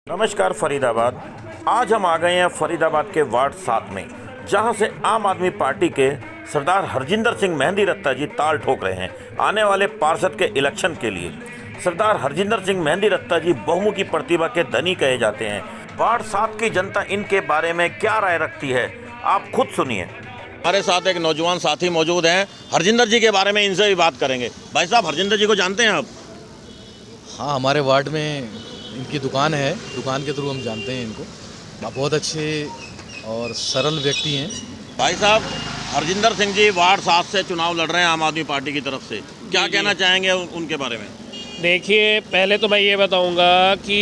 नमस्कार फरीदाबाद। आज हम आ गए हैं फरीदाबाद के वार्ड 7 में, जहां से आम आदमी पार्टी के सरदार हरजिंदर सिंह मेहंदी रत्ता जी ताल ठोक रहे हैं आने वाले पार्षद के इलेक्शन के लिए। सरदार हरजिंदर सिंह मेहंदी रत्ता जी बहुमुखी प्रतिभा के धनी कहे जाते हैं। वार्ड 7 की जनता इनके बारे में क्या राय रखती है, आप खुद सुनिए। हमारे साथ एक नौजवान साथी मौजूद हैं, हरजिंदर जी के बारे में इनसे भी बात करेंगे। भाई साहब, हरजिंदर जी को जानते हैं आप? हाँ, हमारे वार्ड में इनकी दुकान है, दुकान के थ्रू हम जानते हैं इनको। बहुत अच्छे और सरल व्यक्ति हैं। भाई साहब, हरजिंदर सिंह जी वार्ड 7 से चुनाव लड़ रहे हैं आम आदमी पार्टी की तरफ से, क्या कहना चाहेंगे उनके बारे में? देखिए, पहले तो मैं ये बताऊंगा कि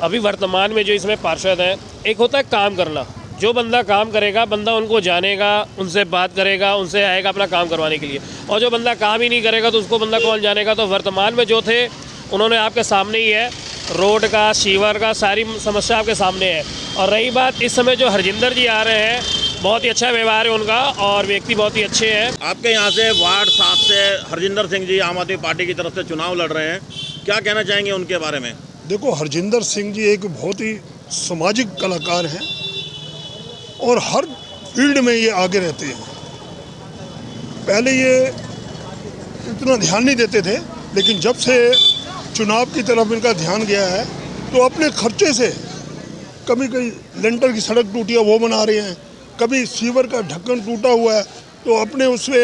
अभी वर्तमान में जो इसमें पार्षद हैं, एक होता है काम करना। जो बंदा काम करेगा, बंदा उनको जानेगा, उनसे बात करेगा, उनसे आएगा अपना काम करवाने के लिए। और जो बंदा काम ही नहीं करेगा तो उसको बंदा कौन जानेगा। तो वर्तमान में जो थे उन्होंने आपके सामने ही है, रोड का, सीवर का, सारी समस्या आपके सामने है। और रही बात इस समय जो हरजिंदर जी आ रहे हैं, बहुत ही अच्छा व्यवहार है उनका और व्यक्ति बहुत ही अच्छे हैं। आपके यहाँ से वार्ड 7 से हरजिंदर सिंह जी आम आदमी पार्टी की तरफ से चुनाव लड़ रहे हैं, क्या कहना चाहेंगे उनके बारे में? देखो, हरजिंदर सिंह जी एक बहुत ही सामाजिक कलाकार हैं और हर फील्ड में ये आगे रहते हैं। पहले ये इतना ध्यान नहीं देते थे, लेकिन जब से चुनाव की तरफ इनका ध्यान गया है तो अपने खर्चे से कभी कहीं लेंटर की सड़क टूटी है वो बना रहे हैं, कभी सीवर का ढक्कन टूटा हुआ है तो अपने उससे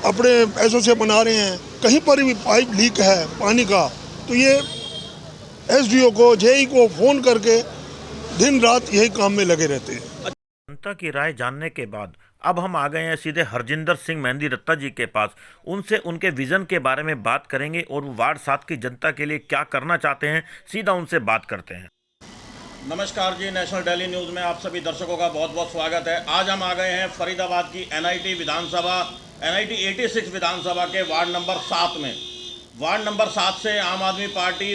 अपने पैसों से बना रहे हैं। कहीं पर भी पाइप लीक है पानी का तो ये एसडीओ को, जेई को फ़ोन करके दिन रात यही काम में लगे रहते हैं। जनता की राय जानने के बाद अब हम आ गए हैं सीधे हरजिंदर सिंह मेहंदी रत्ता जी के पास। उनसे उनके विजन के बारे में बात करेंगे और वो वार्ड 7 की जनता के लिए क्या करना चाहते हैं, सीधा उनसे बात करते हैं। नमस्कार जी, नेशनल डेली न्यूज़ में आप सभी दर्शकों का बहुत बहुत स्वागत है। आज हम आ गए हैं फरीदाबाद की NIT विधानसभा, NIT 86 विधानसभा के वार्ड नंबर 7 में। वार्ड नंबर 7 से आम आदमी पार्टी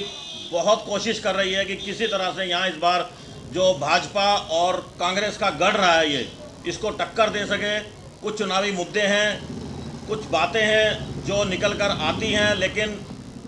बहुत कोशिश कर रही है कि किसी तरह से यहाँ इस बार जो भाजपा और कांग्रेस का गढ़ रहा है ये, इसको टक्कर दे सके। कुछ चुनावी मुद्दे हैं, कुछ बातें हैं जो निकल कर आती हैं लेकिन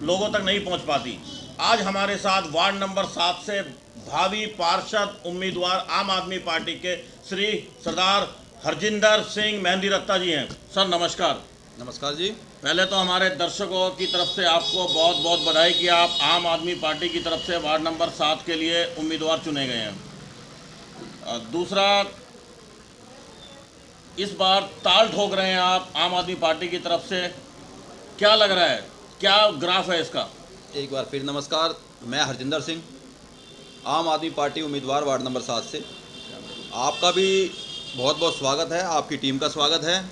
लोगों तक नहीं पहुंच पाती। आज हमारे साथ वार्ड नंबर 7 से भावी पार्षद उम्मीदवार आम आदमी पार्टी के श्री सरदार हरजिंदर सिंह मेहंदी रत्ता जी हैं। सर नमस्कार। नमस्कार जी। पहले तो हमारे दर्शकों की तरफ से आपको बहुत बहुत बधाई कि आप आम आदमी पार्टी की तरफ से वार्ड नंबर 7 के लिए उम्मीदवार चुने गए हैं। दूसरा, इस बार ताल ठोक रहे हैं आप आम आदमी पार्टी की तरफ से, क्या लग रहा है, क्या ग्राफ है इसका? एक बार फिर नमस्कार, मैं हरजिंदर सिंह, आम आदमी पार्टी उम्मीदवार वार्ड नंबर 7 से। आपका भी बहुत बहुत स्वागत है, आपकी टीम का स्वागत है।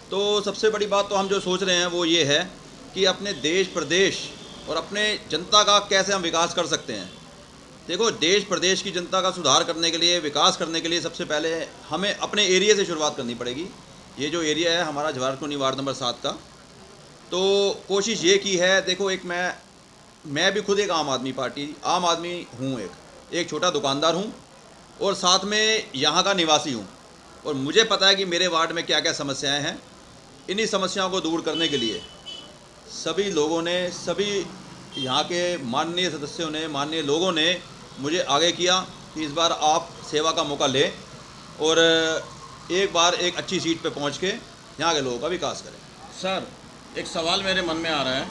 तो सबसे बड़ी बात तो हम जो सोच रहे हैं वो ये है कि अपने देश प्रदेश और अपने जनता का कैसे हम विकास कर सकते हैं। देखो, देश प्रदेश की जनता का सुधार करने के लिए, विकास करने के लिए सबसे पहले हमें अपने एरिया से शुरुआत करनी पड़ेगी। ये जो एरिया है हमारा जवाहर कॉलोनी वार्ड नंबर 7 का, तो कोशिश ये की है। देखो, एक मैं भी खुद एक आम आदमी हूँ, एक छोटा दुकानदार हूँ और साथ में यहाँ का निवासी हूँ। और मुझे पता है कि मेरे वार्ड में क्या क्या समस्याएं हैं। इन्हीं समस्याओं को दूर करने के लिए सभी लोगों ने, सभी यहाँ के माननीय सदस्यों ने, माननीय लोगों ने मुझे आगे किया कि इस बार आप सेवा का मौका लें और एक बार एक अच्छी सीट पे पहुँच के यहाँ के लोगों का विकास करें। सर, एक सवाल मेरे मन में आ रहा है,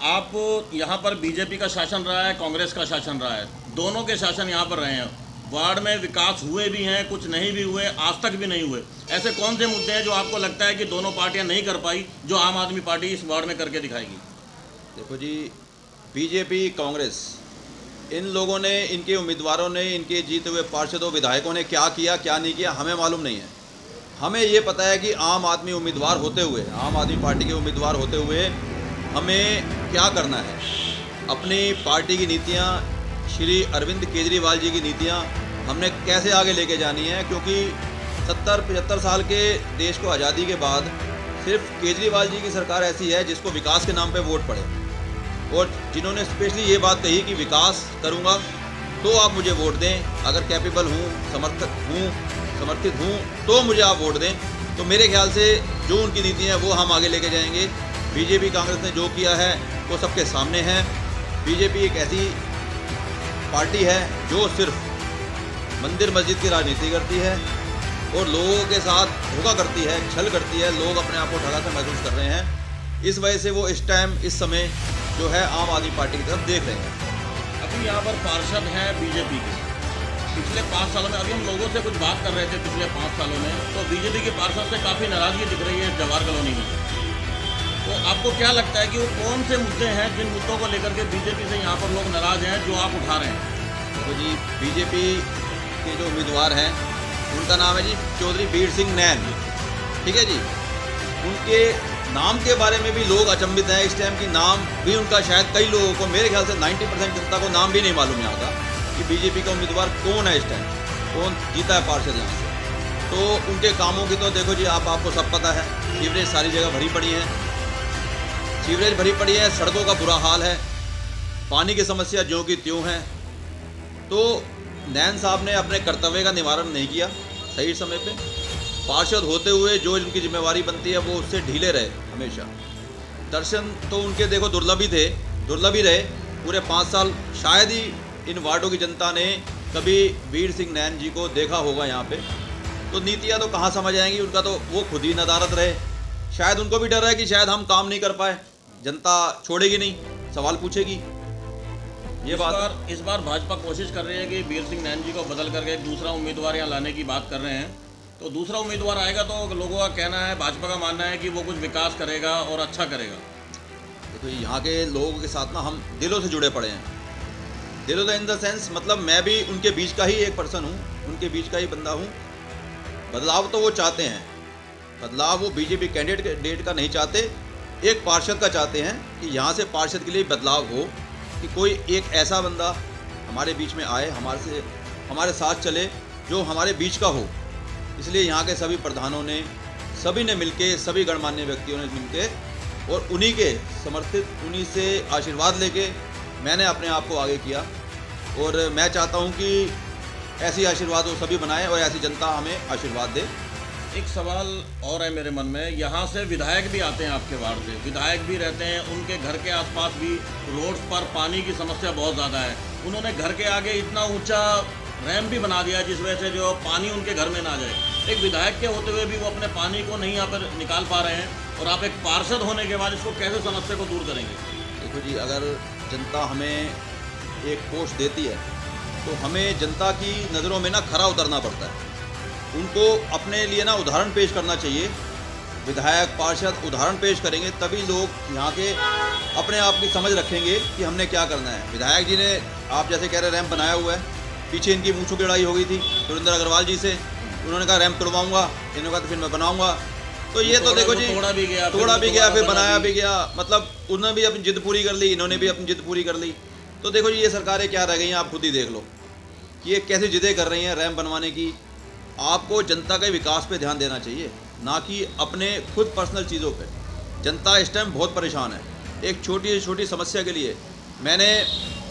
आप यहाँ पर बीजेपी का शासन रहा है, कांग्रेस का शासन रहा है, दोनों के शासन यहाँ पर रहे हैं। वार्ड में विकास हुए भी हैं, कुछ नहीं भी हुए, आज तक भी नहीं हुए। ऐसे कौन से मुद्दे हैं जो आपको लगता है कि दोनों पार्टियाँ नहीं कर पाई, जो आम आदमी पार्टी इस वार्ड में करके दिखाएगी? देखो जी, बीजेपी, कांग्रेस, इन लोगों ने, इनके उम्मीदवारों ने, इनके जीते हुए पार्षदों, विधायकों ने क्या किया क्या नहीं किया हमें मालूम नहीं है। हमें ये पता है कि आम आदमी उम्मीदवार होते हुए, आम आदमी पार्टी के उम्मीदवार होते हुए हमें क्या करना है। अपनी पार्टी की नीतियाँ, श्री अरविंद केजरीवाल जी की नीतियाँ हमने कैसे आगे लेके जानी है, क्योंकि 70-75 साल के देश को आज़ादी के बाद सिर्फ केजरीवाल जी की सरकार ऐसी है जिसको विकास के नाम पे वोट पड़े, और जिन्होंने स्पेशली ये बात कही कि विकास करूँगा तो आप मुझे वोट दें, अगर कैपेबल हूँ, समर्थित हूँ तो मुझे आप वोट दें। तो मेरे ख्याल से जो उनकी नीति है वो हम आगे लेके जाएंगे। बीजेपी, कांग्रेस ने जो किया है वो सबके सामने है। बीजेपी एक ऐसी पार्टी है जो सिर्फ मंदिर मस्जिद की राजनीति करती है और लोगों के साथ धोखा करती है, छल करती है। लोग अपने आप को ठगा सा महसूस कर रहे हैं। इस वजह से वो इस टाइम इस समय जो है आम आदमी पार्टी की तरफ देख रहे हैं। अभी यहाँ पर पार्षद हैं बीजेपी के। पिछले 5 सालों में, अभी हम लोगों से कुछ बात कर रहे थे पिछले 5 सालों में, तो बीजेपी के पार्षद से काफ़ी नाराज़गी दिख रही है जवाहर कॉलोनी में। तो आपको क्या लगता है कि वो कौन से मुद्दे हैं जिन मुद्दों को लेकर के बीजेपी से यहाँ पर लोग नाराज़ हैं, जो आप उठा रहे हैं? देखो जी, बीजेपी के जो उम्मीदवार हैं उनका नाम है जी चौधरी बीर सिंह नैन, ठीक है जी। उनके नाम के बारे में भी लोग अचंभित हैं इस टाइम की। नाम भी उनका शायद कई लोगों को, मेरे ख्याल से 90% जनता को नाम भी नहीं मालूम यहाँ का कि बीजेपी का उम्मीदवार कौन है इस टाइम, कौन जीता है पार्षद यहाँ से। तो उनके कामों की तो देखो जी, आपको सब पता है। सीवरेज सारी जगह भरी पड़ी है, सीवरेज भरी पड़ी है, सड़कों का बुरा हाल है, पानी की समस्या ज्यों की त्यों है। तो नैन साहब ने अपने कर्तव्य का निवारण नहीं किया सही समय पे। पार्षद होते हुए जो इनकी जिम्मेवारी बनती है वो उससे ढीले रहे हमेशा। दर्शन तो उनके देखो दुर्लभ ही रहे पूरे 5 साल। शायद ही इन वार्डों की जनता ने कभी बीर सिंह नैन जी को देखा होगा यहाँ पे। तो नीतियाँ तो कहाँ समझ आएंगी, उनका तो वो खुद ही नदारत रहे। शायद उनको भी डर है कि शायद हम काम नहीं कर पाए, जनता छोड़ेगी नहीं, सवाल पूछेगी। ये बात इस बार भाजपा कोशिश कर रही है कि बीर सिंह नैन जी को बदल करके एक दूसरा उम्मीदवार यहाँ लाने की बात कर रहे हैं। तो दूसरा उम्मीदवार आएगा तो लोगों का कहना है, भाजपा का मानना है कि वो कुछ विकास करेगा और अच्छा करेगा। तो यहाँ के लोगों के साथ ना हम दिलों से जुड़े पड़े हैं। दिलों इन द सेंस, मतलब मैं भी उनके बीच का ही एक पर्सन हूँ, उनके बीच का ही बंदा हूँ। बदलाव तो वो चाहते हैं, बदलाव वो बीजेपी कैंडिडेट का नहीं चाहते, एक पार्षद का चाहते हैं कि यहाँ से पार्षद के लिए बदलाव हो, कि कोई एक ऐसा बंदा हमारे बीच में आए, हमारे साथ चले, जो हमारे बीच का हो। इसलिए यहाँ के सभी प्रधानों ने, सभी ने मिलके, सभी गणमान्य व्यक्तियों ने मिलके और उन्हीं के समर्थित, उन्हीं से आशीर्वाद लेके मैंने अपने आप को आगे किया। और मैं चाहता हूँ कि ऐसी आशीर्वाद वो सभी बनाएं और ऐसी जनता हमें आशीर्वाद दे। एक सवाल और है मेरे मन में, यहाँ से विधायक भी आते हैं आपके वार्ड से, विधायक भी रहते हैं, उनके घर के आसपास भी रोड्स पर पानी की समस्या बहुत ज़्यादा है। उन्होंने घर के आगे इतना ऊंचा रैंप भी बना दिया जिस वजह से जो पानी उनके घर में ना जाए। एक विधायक के होते हुए भी वो अपने पानी को नहीं यहाँ पर निकाल पा रहे हैं, और आप एक पार्षद होने के बाद इसको कैसे समस्या को दूर करेंगे? देखो जी, अगर जनता हमें एक पोस्ट देती है तो हमें जनता की नज़रों में ना खरा उतरना पड़ता है। उनको अपने लिए ना उदाहरण पेश करना चाहिए। विधायक, पार्षद उदाहरण पेश करेंगे तभी लोग यहाँ के अपने आप की समझ रखेंगे कि हमने क्या करना है। विधायक जी ने, आप जैसे कह रहे, रैंप बनाया हुआ है, पीछे इनकी मूंछों की लड़ाई हो गई थी सुरेंद्र अग्रवाल जी से। उन्होंने कहा रैंप तोड़वाऊंगा, इन्होंने कहा तो फिर मैं बनाऊंगा। तो ये तो देखो जी, तोड़ा भी गया, फिर बनाया भी गया। मतलब उन्होंने भी अपनी जिद पूरी कर ली, इन्होंने भी अपनी जिद पूरी कर ली। तो देखो जी, ये सरकारें क्या रह गई हैं, आप खुद ही देख लो कि ये कैसी जिदें कर रही हैं रैंप बनवाने की। आपको जनता के विकास पे ध्यान देना चाहिए, ना कि अपने खुद पर्सनल चीज़ों पे। जनता इस टाइम बहुत परेशान है। एक छोटी से छोटी समस्या के लिए मैंने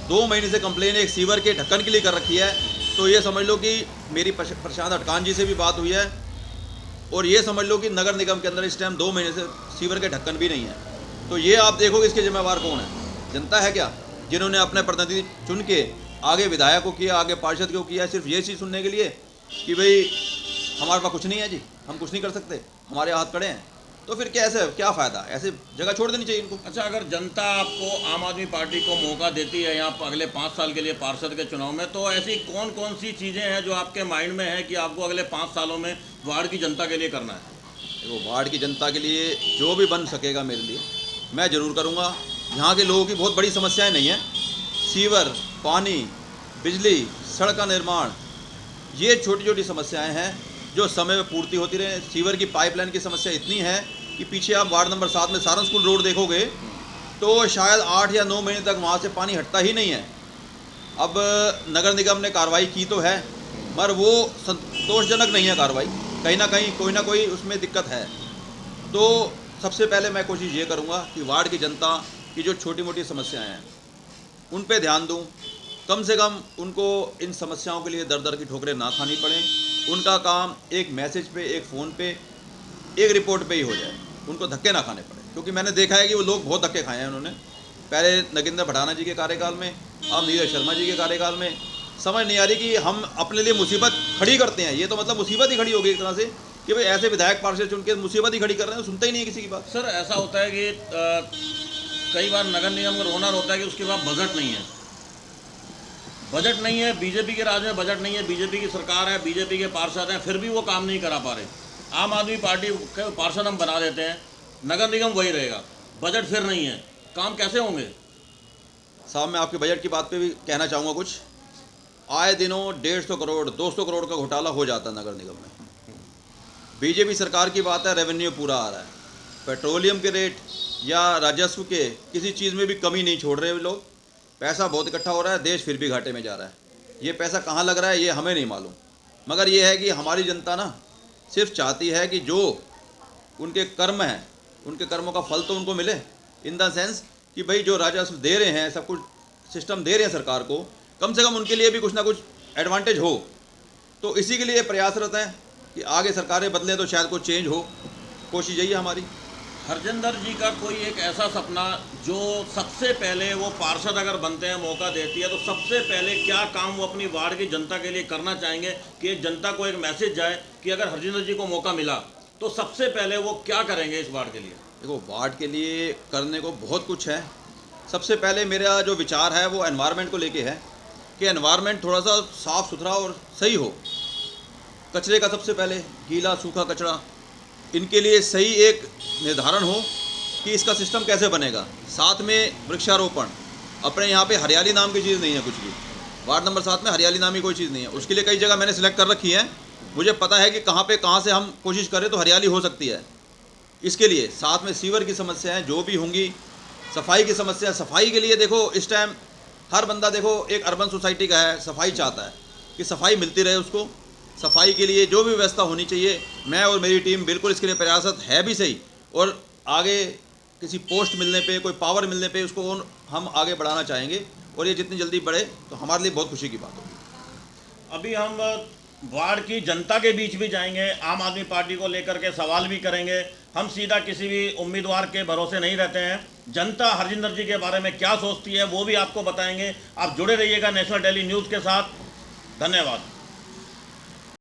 2 महीने से कंप्लेन एक सीवर के ढक्कन के लिए कर रखी है। तो ये समझ लो कि मेरी प्रशांत हटकान जी से भी बात हुई है, और ये समझ लो कि नगर निगम के अंदर इस टाइम 2 महीने से सीवर के ढक्कन भी नहीं है। तो ये आप देखो कि इसके जिम्मेवार कौन है? जनता है क्या, जिन्होंने अपने प्रतिनिधि चुन के आगे विधायक को किया, आगे पार्षद को किया, सिर्फ ये चीज़ सुनने के लिए कि भाई हमारे पास कुछ नहीं है जी, हम कुछ नहीं कर सकते, हमारे हाथ खड़े हैं। तो फिर कैसे, क्या फ़ायदा? ऐसे जगह छोड़ देनी चाहिए इनको। अच्छा, अगर जनता आपको, आम आदमी पार्टी को मौका देती है यहाँ अगले 5 साल के लिए पार्षद के चुनाव में, तो ऐसी कौन कौन सी चीज़ें हैं जो आपके माइंड में है कि आपको अगले 5 सालों में वार्ड की जनता के लिए करना है? देखो, वार्ड की जनता के लिए जो भी बन सकेगा मेरे लिए मैं ज़रूर करूँगा। यहाँ के लोगों की बहुत बड़ी समस्याएँ नहीं हैं, सीवर, पानी, बिजली, सड़क का निर्माण, ये छोटी छोटी समस्याएं हैं जो समय में पूर्ति होती रहे। सीवर की पाइपलाइन की समस्या इतनी है कि पीछे आप वार्ड नंबर 7 में सारन स्कूल रोड देखोगे तो शायद 8 या 9 महीने तक वहाँ से पानी हटता ही नहीं है। अब नगर निगम ने कार्रवाई की तो है, मगर वो संतोषजनक नहीं है कार्रवाई, कहीं ना कहीं कोई ना कोई उसमें दिक्कत है। तो सबसे पहले मैं कोशिश ये करूँगा कि वार्ड की जनता की जो छोटी मोटी समस्याएँ हैं उन पर ध्यान दूँ, कम से कम उनको इन समस्याओं के लिए दर दर की ठोकरें ना खानी पड़े। उनका काम एक मैसेज पे, एक फ़ोन पे, एक रिपोर्ट पे ही हो जाए, उनको धक्के ना खाने पड़े। क्योंकि मैंने देखा है कि वो लोग बहुत धक्के खाए हैं उन्होंने। पहले नगेंद्र भड़ाना जी के कार्यकाल में अब नीरज शर्मा जी के कार्यकाल में समझ नहीं आ रही कि हम अपने लिए मुसीबत खड़ी करते हैं। ये तो मतलब मुसीबत ही खड़ी होगी एक तरह से कि भाई ऐसे विधायक पार्षद चुन के मुसीबत ही खड़ी कर रहे हैं, सुनते ही नहीं है किसी की बात। सर ऐसा होता है कि कई बार नगर निगम का रोना होता है कि उसके पास बजट नहीं है। बजट नहीं है, बीजेपी के राज में बजट नहीं है, बीजेपी की सरकार है, बीजेपी के पार्षद हैं, फिर भी वो काम नहीं करा पा रहे। आम आदमी पार्टी के पार्षद हम बना देते हैं, नगर निगम वही रहेगा, बजट फिर नहीं है, काम कैसे होंगे? साहब मैं आपके बजट की बात पे भी कहना चाहूँगा कुछ। आए दिनों 150 करोड़ 200 करोड़ का घोटाला हो जाता है नगर निगम में। बीजेपी सरकार की बात है, रेवेन्यू पूरा आ रहा है, पेट्रोलियम के रेट या राजस्व के किसी चीज़ में भी कमी नहीं छोड़ रहे लोग। पैसा बहुत इकट्ठा हो रहा है, देश फिर भी घाटे में जा रहा है। ये पैसा कहाँ लग रहा है ये हमें नहीं मालूम, मगर ये है कि हमारी जनता ना सिर्फ चाहती है कि जो उनके कर्म हैं उनके कर्मों का फल तो उनको मिले, इन द सेंस कि भाई जो राजस्व दे रहे हैं, सब कुछ सिस्टम दे रहे हैं सरकार को, कम से कम उनके लिए भी कुछ ना कुछ एडवांटेज हो। तो इसी के लिए प्रयासरत हैं कि आगे सरकारें बदलें तो शायद कुछ चेंज हो, कोशिश यही है हमारी। हरजिंदर जी का कोई एक ऐसा सपना जो सबसे पहले वो पार्षद अगर बनते हैं, मौका देती है, तो सबसे पहले क्या काम वो अपनी वार्ड की जनता के लिए करना चाहेंगे कि जनता को एक मैसेज जाए कि अगर हरजिंदर जी को मौका मिला तो सबसे पहले वो क्या करेंगे इस वार्ड के लिए? देखो, वार्ड के लिए करने को बहुत कुछ है। सबसे पहले मेरा जो विचार है वो एनवायरनमेंट को लेके है कि एनवायरनमेंट थोड़ा सा साफ़ सुथरा और सही हो। कचरे का सबसे पहले गीला सूखा कचरा, इनके लिए सही एक निर्धारण हो कि इसका सिस्टम कैसे बनेगा। साथ में वृक्षारोपण, अपने यहाँ पे हरियाली नाम की चीज़ नहीं है कुछ भी। वार्ड नंबर 7 में हरियाली नाम की कोई चीज़ नहीं है। उसके लिए कई जगह मैंने सिलेक्ट कर रखी है, मुझे पता है कि कहाँ से हम कोशिश करें तो हरियाली हो सकती है। इसके लिए साथ में सीवर की समस्याएं जो भी होंगी, सफाई की समस्या, सफाई के लिए देखो इस टाइम हर बंदा देखो एक अर्बन सोसाइटी का है, सफाई चाहता है कि सफाई मिलती रहे उसको। सफाई के लिए जो भी व्यवस्था होनी चाहिए, मैं और मेरी टीम बिल्कुल इसके लिए प्रयासरत है भी सही, और आगे किसी पोस्ट मिलने पे, कोई पावर मिलने पे उसको हम आगे बढ़ाना चाहेंगे, और ये जितनी जल्दी बढ़े तो हमारे लिए बहुत खुशी की बात होगी। अभी हम वार्ड की जनता के बीच भी जाएंगे, आम आदमी पार्टी को लेकर के सवाल भी करेंगे। हम सीधा किसी भी उम्मीदवार के भरोसे नहीं रहते हैं। जनता हरजिंदर जी के बारे में क्या सोचती है वो भी आपको बताएंगे। आप जुड़े रहिएगा नेशनल डेली न्यूज़ के साथ। धन्यवाद।